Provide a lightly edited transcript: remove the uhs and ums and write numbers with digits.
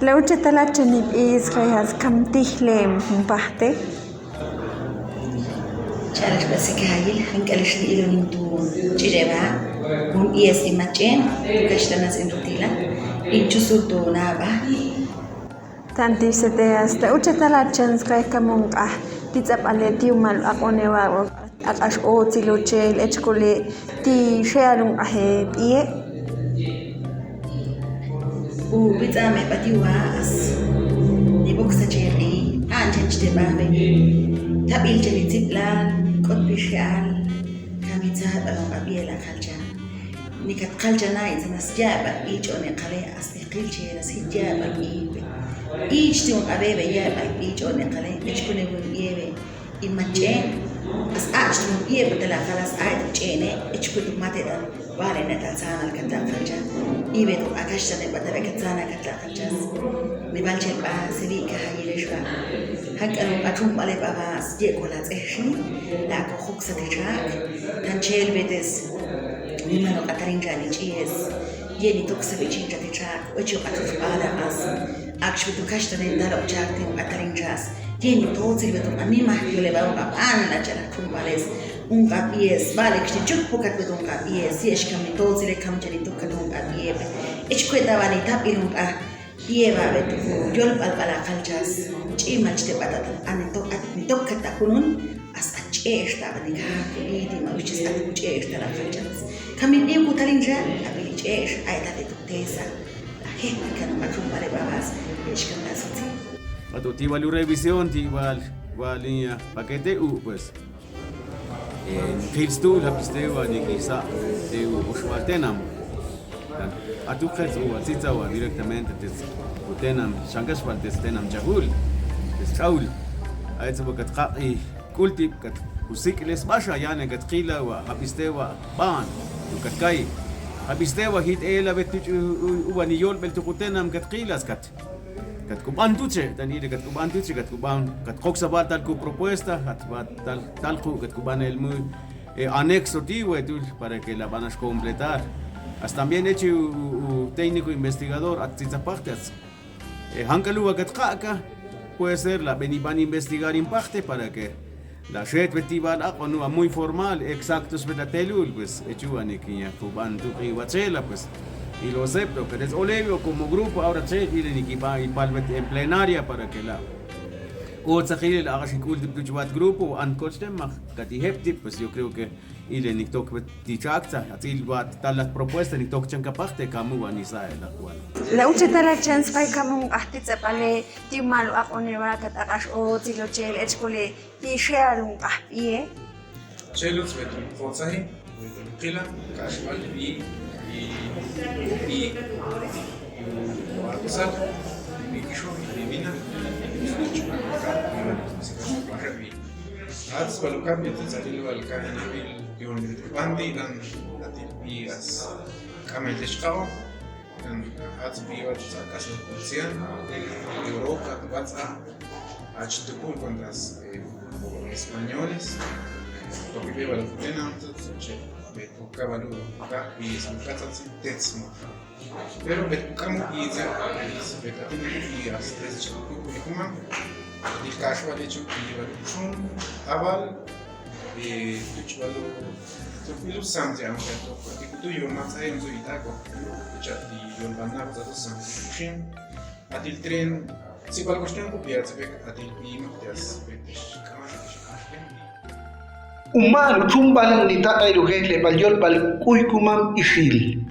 لو تطلعتني بإسرائيل كم تحلم بحته؟ Challenge basikahil hanqalish ilo nintu chireba un iesi machen kashtanas indutila inchusuto naba Tanti se te hasta uche talachans kay kamong titsap ale tiumal akonewa akash o tilochel echkole ti shealung pie u bitame batiwas ni boksa cheri anchen chdebabe tabil jeni tiplan kot bishal kamita balong abiela kalja nikat kalja na itnas jaba ich one qale astiqil chera sijaba ibe ich tiun abebe yaba ich one qale echkole bun yebe imachen as achtum yebe tala khalas ayt chene echkole matedan vale netatsana katan kalja ibe to akashtane badara katsana katan kalja nibalche ba sivika hayileshwa hakalo atum ale baba sje kola tseshi la ko khuksa tchak tan chel bedes nimano katarinja ni chies yeni toksa vichinja tchak ocho atuf ala as akshbi to kashtane dalo chak tim katarinjas yeni totsi beto anima yole ba anna jala kumbales un kapies vale kshti chuk pokat beto un kapies yesh kam totsi le kam jani tokadun kapiebe echkweta vani tapilun ka Ieva betu yol balbala kaljas chimach te batata anito atnitok kata kunun as achesta banika idi ma which is achesta la kaljas kamin iku talinja abili chesh aita de tutesa la gente que no matum bare babas es que me asoti Atu tiwal revisión tiwal walia paquete pues filstu la pisteo ni quizá de ushwaltenam Atu khaz u atitza wa directamente tenam shangash wal tenam jahul shaul aytsa bakat qaqi kulti kat usikles basha yani kat qila wa habistewa ban kat kai habistewa hit ela betu u wani yol bel tuqutenam kat qilas kat kuban tuche dan ide kat kuban tuche kat kuban kat qoxa tal ku propuesta tal kat kuban el muy anexo tiwe para que la van a completar Hasta también hecho un técnico investigador a partes. Hankalu Agatkaka puede ser la van a investigar impacte para que la red vetival a muy formal, exactos telul pues hecho aniquia cuban tu riwachela pues y lo acepto, pero es Olevio como grupo ahora che viene equipa y palmet en plenaria para que la o tsakil la agashikul de tujuat grupo an coachtem katihepti pues yo creo que ile niktok tichakta atil wat talat propuesta niktok chanka parte kamu anisa la cual la uche talachans kay kamong titsap ale tiumal akonewa katakash o tilochel echkole ti shealung pie Chelos betu khotsahi qila kashwal bi وأتصل بكشوف بمنا Ads balukan itu tadi balukan ini bil yon bandi dan atil bias kami teskau dan ads bias kasih polisian Europa baca achtukul kontras españoles porque viva la futena entonces betu kabalu ka bias mukata tetsmo pero betu kamu iza betu bias tetsmo kuma di casual hecho que lleva un aval tuchwalo tupilu samti aunque porque tu yo más hay un zoitaco ya di yo banna cosa to samti shin atil tren si cual cuestión copiar se ve atil pino te as vete Uman chumbal ni ta ay ruhet le balyol bal kuy kumam isil